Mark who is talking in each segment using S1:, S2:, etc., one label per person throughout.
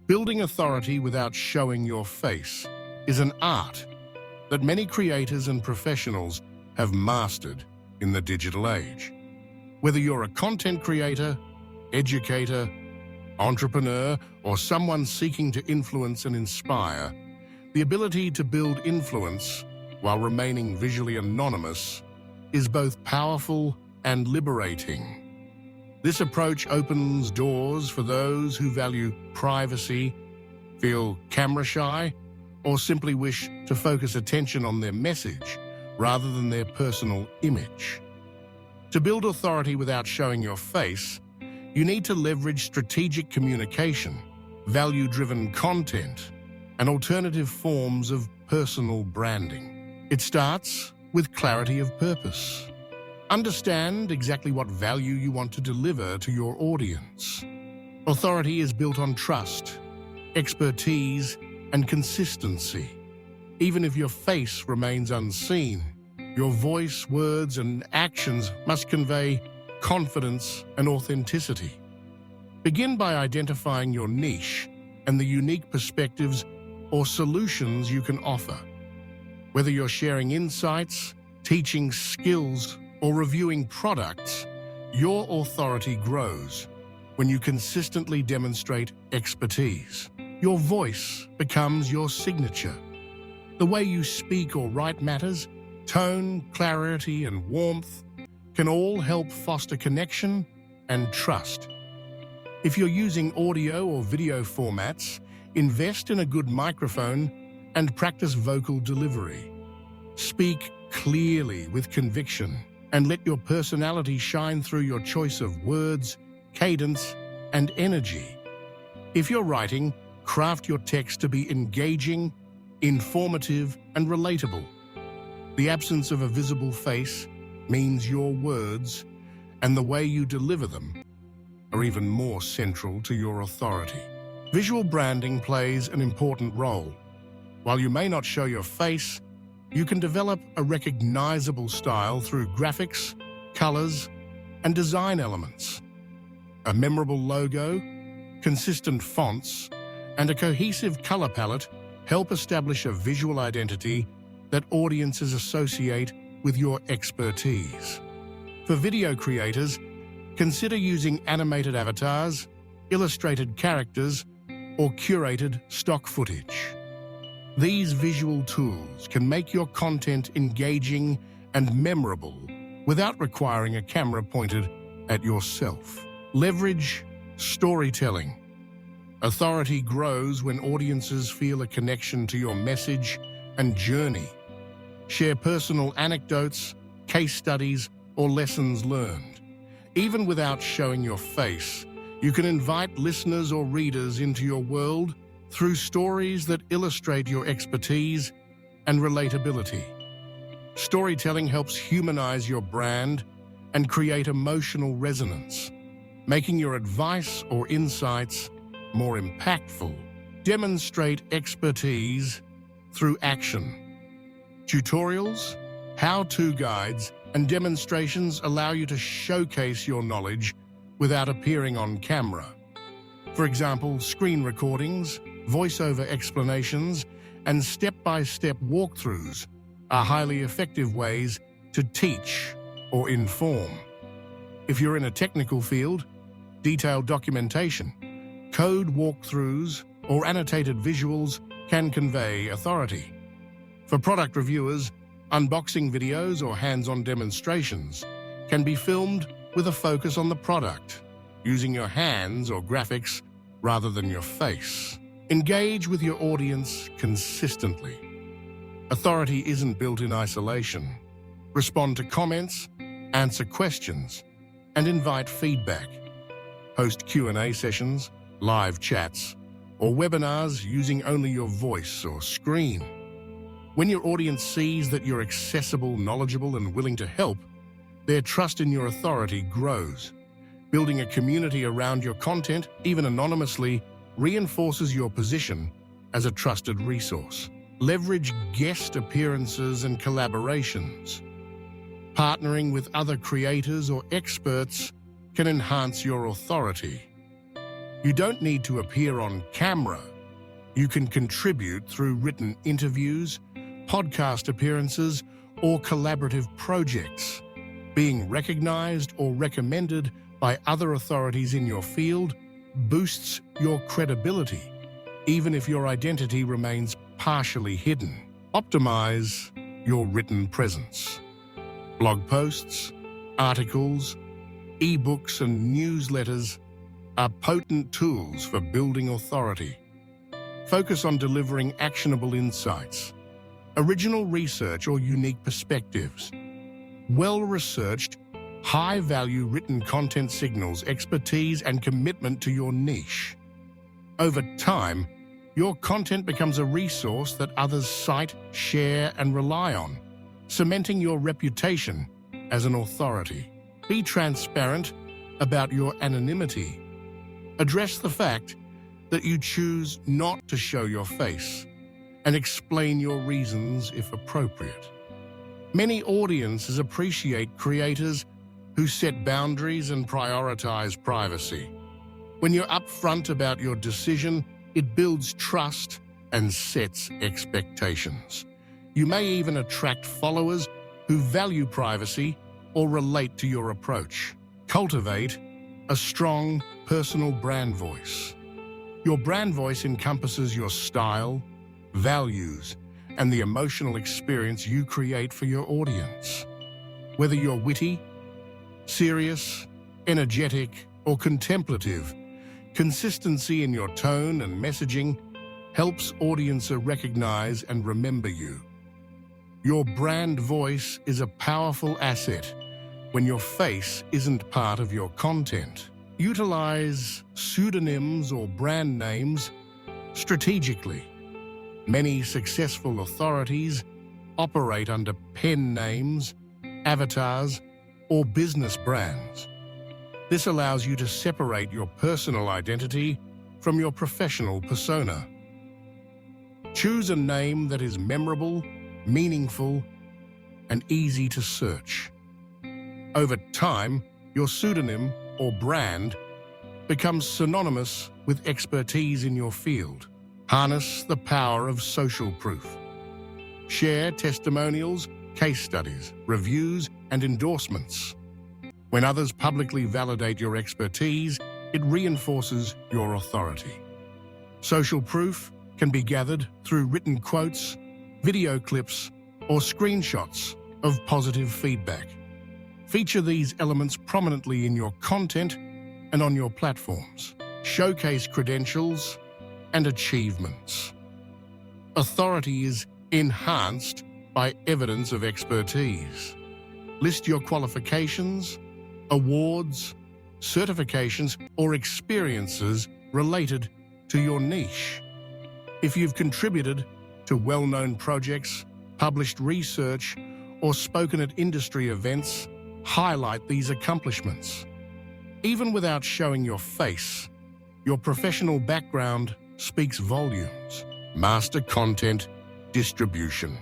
S1: Building authority without showing your face is an art that many creators and professionals have mastered in the digital age. Whether you're a content creator, educator, entrepreneur, or someone seeking to influence and inspire, the ability to build influence while remaining visually anonymous is both powerful and liberating. This approach opens doors for those who value privacy, feel camera shy, or simply wish to focus attention on their message rather than their personal image. To build authority without showing your face, you need to leverage strategic communication, value-driven content, and alternative forms of personal branding. It starts with clarity of purpose. Understand exactly what value you want to deliver to your audience. Authority is built on trust, expertise, and consistency. Even if your face remains unseen, your voice, words, and actions must convey confidence and authenticity. Begin by identifying your niche and the unique perspectives or solutions you can offer. Whether you're sharing insights, teaching skills, or reviewing products, your authority grows when you consistently demonstrate expertise. Your voice becomes your signature. The way you speak or write matters. Tone, clarity, and warmth can all help foster connection and trust. If you're using audio or video formats, invest in a good microphone and practice vocal delivery. Speak clearly with conviction and let your personality shine through your choice of words, cadence, and energy. If you're writing, craft your text to be engaging, informative, and relatable. The absence of a visible face means your words and the way you deliver them are even more central to your authority. Visual branding plays an important role. While you may not show your face, you can develop a recognizable style through graphics, colors, and design elements. A memorable logo, consistent fonts, and a cohesive color palette help establish a visual identity that audiences associate with your expertise. For video creators, consider using animated avatars, illustrated characters, or curated stock footage. These visual tools can make your content engaging and memorable without requiring a camera pointed at yourself. Leverage storytelling. Authority grows when audiences feel a connection to your message and journey. Share personal anecdotes, case studies, or lessons learned. Even without showing your face, you can invite listeners or readers into your world through stories that illustrate your expertise and relatability. Storytelling helps humanize your brand and create emotional resonance, making your advice or insights more impactful. Demonstrate expertise through action. Tutorials, how-to guides, and demonstrations allow you to showcase your knowledge without appearing on camera. For example, screen recordings, voiceover explanations, and step-by-step walkthroughs are highly effective ways to teach or inform. If you're in a technical field, detailed documentation, code walkthroughs, or annotated visuals can convey authority. For product reviewers, unboxing videos or hands-on demonstrations can be filmed with a focus on the product, using your hands or graphics rather than your face. Engage with your audience consistently. Authority isn't built in isolation. Respond to comments, answer questions, and invite feedback. Host Q&A sessions, live chats, or webinars using only your voice or screen. When your audience sees that you're accessible, knowledgeable, and willing to help, their trust in your authority grows. Building a community around your content, even anonymously, reinforces your position as a trusted resource. Leverage guest appearances and collaborations. Partnering with other creators or experts can enhance your authority. You don't need to appear on camera. You can contribute through written interviews, podcast appearances, or collaborative projects. Being recognized or recommended by other authorities in your field boosts your credibility, even if your identity remains partially hidden. Optimize your written presence. Blog posts, articles, ebooks, and newsletters are potent tools for building authority. Focus on delivering actionable insights, original research, or unique perspectives. Well-researched, high-value written content signals expertise and commitment to your niche. Over time, your content becomes a resource that others cite, share, and rely on, cementing your reputation as an authority. Be transparent about your anonymity. Address the fact that you choose not to show your face, and explain your reasons if appropriate. Many audiences appreciate creators who set boundaries and prioritize privacy. When you're upfront about your decision, it builds trust and sets expectations. You may even attract followers who value privacy or relate to your approach. Cultivate a strong personal brand voice. Your brand voice encompasses your style, values, and the emotional experience you create for your audience. Whether you're witty, serious, energetic, or contemplative, consistency in your tone and messaging helps audiences recognize and remember you. Your brand voice is a powerful asset when your face isn't part of your content. Utilize pseudonyms or brand names strategically. Many successful authorities operate under pen names, avatars, or business brands. This allows you to separate your personal identity from your professional persona. Choose a name that is memorable, meaningful, and easy to search. Over time, your pseudonym or brand becomes synonymous with expertise in your field. Harness the power of social proof. Share testimonials, case studies, reviews, and endorsements. When others publicly validate your expertise, it reinforces your authority. Social proof can be gathered through written quotes, video clips, or screenshots of positive feedback. Feature these elements prominently in your content and on your platforms. Showcase credentials and achievements. Authority is enhanced by evidence of expertise. List your qualifications, awards, certifications, or experiences related to your niche. If you've contributed to well-known projects, published research, or spoken at industry events, highlight these accomplishments. Even without showing your face, your professional background speaks volumes. Master content distribution.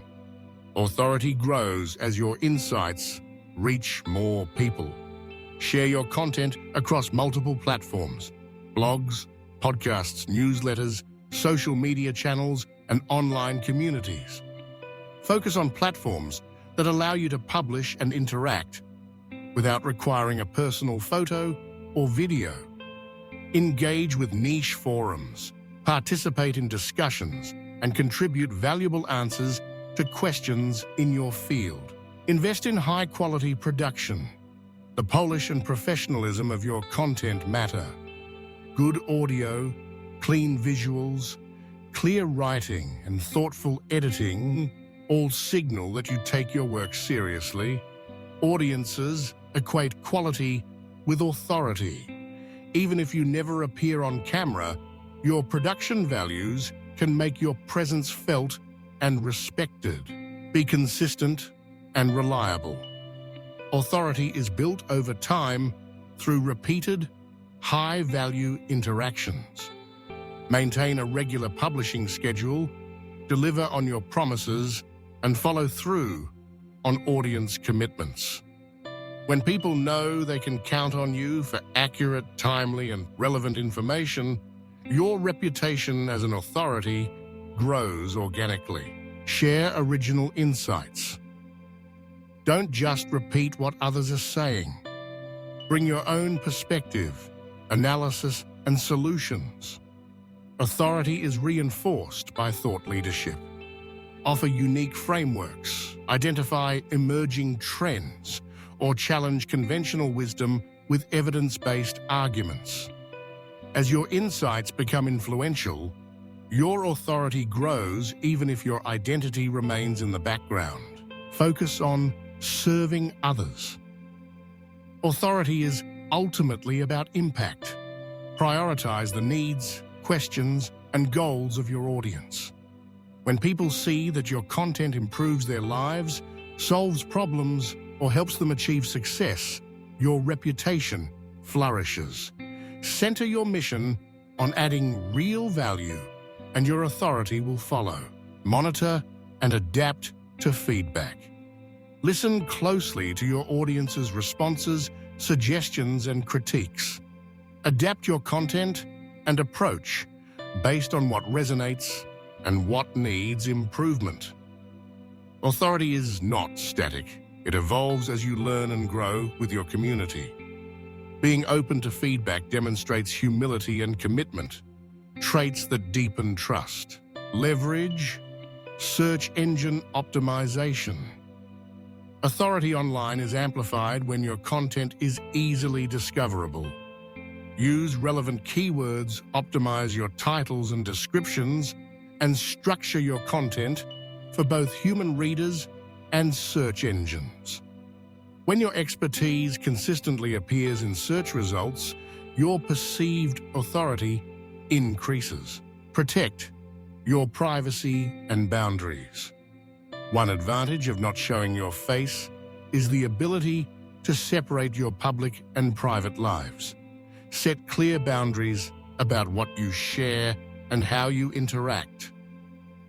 S1: Authority grows as your insights reach more people. Share your content across multiple platforms: blogs, podcasts, newsletters, social media channels, and online communities. Focus on platforms that allow you to publish and interact without requiring a personal photo or video. Engage with niche forums, participate in discussions, and contribute valuable answers to questions in your field. Invest in high-quality production. The polish and professionalism of your content matter. Good audio, clean visuals, clear writing, and thoughtful editing all signal that you take your work seriously. Audiences equate quality with authority. Even if you never appear on camera, your production values can make your presence felt and respected. Be consistent and reliable. Authority is built over time through repeated, high-value interactions. Maintain a regular publishing schedule, deliver on your promises, and follow through on audience commitments. When people know they can count on you for accurate, timely, and relevant information, your reputation as an authority grows organically. Share original insights. Don't just repeat what others are saying. Bring your own perspective, analysis, and solutions. Authority is reinforced by thought leadership. Offer unique frameworks, identify emerging trends, or challenge conventional wisdom with evidence-based arguments. As your insights become influential, your authority grows even if your identity remains in the background. Focus on serving others. Authority is ultimately about impact. Prioritize the needs, questions, and goals of your audience. When people see that your content improves their lives, solves problems, or helps them achieve success, your reputation flourishes. Center your mission on adding real value, and your authority will follow. Monitor and adapt to feedback. Listen closely to your audience's responses, suggestions, and critiques. Adapt your content and approach based on what resonates and what needs improvement. Authority is not static. It evolves as you learn and grow with your community. Being open to feedback demonstrates humility and commitment, traits that deepen trust. Leverage search engine optimization. Authority online is amplified when your content is easily discoverable. Use relevant keywords, optimize your titles and descriptions, and structure your content for both human readers and search engines. When your expertise consistently appears in search results, your perceived authority increases. Protect your privacy and boundaries. One advantage of not showing your face is the ability to separate your public and private lives. Set clear boundaries about what you share and how you interact.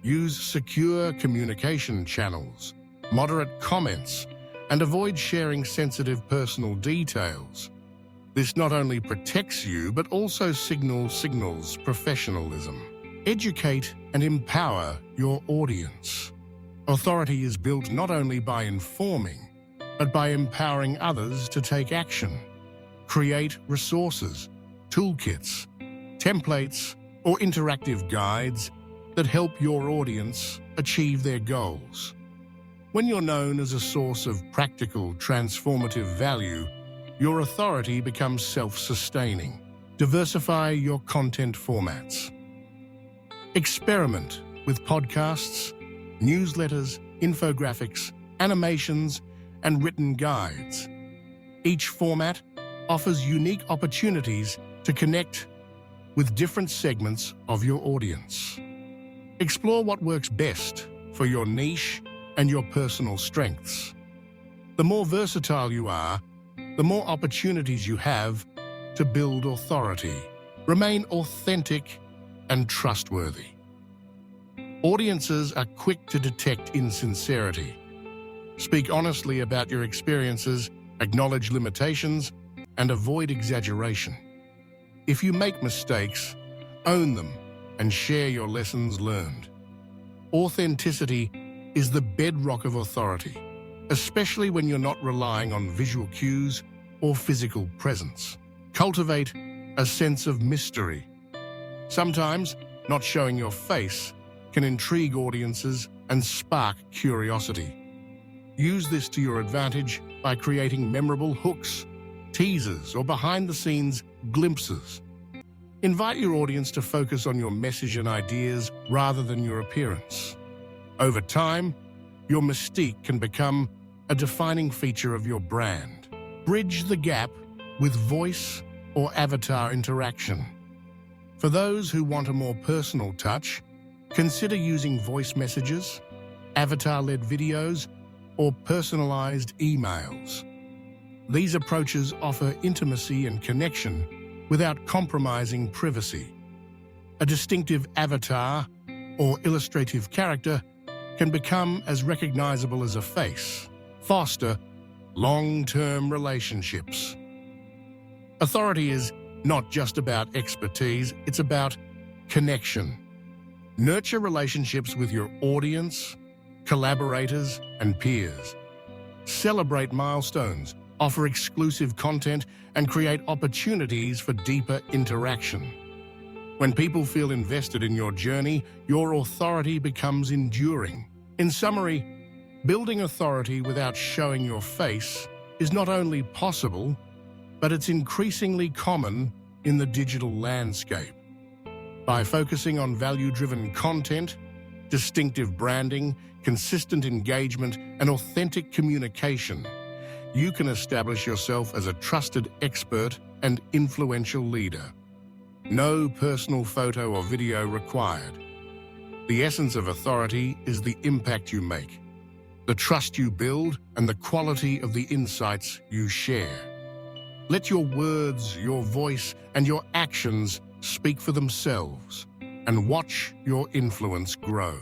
S1: Use secure communication channels, moderate comments, and avoid sharing sensitive personal details. This not only protects you, but also signals professionalism. Educate and empower your audience. Authority is built not only by informing, but by empowering others to take action. Create resources, toolkits, templates, or interactive guides that help your audience achieve their goals. When you're known as a source of practical, transformative value, your authority becomes self-sustaining. Diversify your content formats. Experiment with podcasts, newsletters, infographics, animations, and written guides. Each format offers unique opportunities to connect with different segments of your audience. Explore what works best for your niche and your personal strengths. The more versatile you are, the more opportunities you have to build authority. Remain authentic and trustworthy. Audiences are quick to detect insincerity. Speak honestly about your experiences, acknowledge limitations, and avoid exaggeration. If you make mistakes, own them and share your lessons learned. Authenticity is the bedrock of authority, especially when you're not relying on visual cues or physical presence. Cultivate a sense of mystery. Sometimes, not showing your face can intrigue audiences and spark curiosity. Use this to your advantage by creating memorable hooks, teasers, or behind-the-scenes glimpses. Invite your audience to focus on your message and ideas rather than your appearance. Over time, your mystique can become a defining feature of your brand. Bridge the gap with voice or avatar interaction. For those who want a more personal touch, consider using voice messages, avatar-led videos, or personalized emails. These approaches offer intimacy and connection without compromising privacy. A distinctive avatar or illustrative character can become as recognizable as a face. Foster long-term relationships. Authority is not just about expertise, it's about connection. Nurture relationships with your audience, collaborators, and peers. Celebrate milestones, offer exclusive content, and create opportunities for deeper interaction. When people feel invested in your journey, your authority becomes enduring. In summary, building authority without showing your face is not only possible, but it's increasingly common in the digital landscape. By focusing on value-driven content, distinctive branding, consistent engagement, and authentic communication, you can establish yourself as a trusted expert and influential leader. No personal photo or video required. The essence of authority is the impact you make, the trust you build, and the quality of the insights you share. Let your words, your voice, and your actions speak for themselves, and watch your influence grow.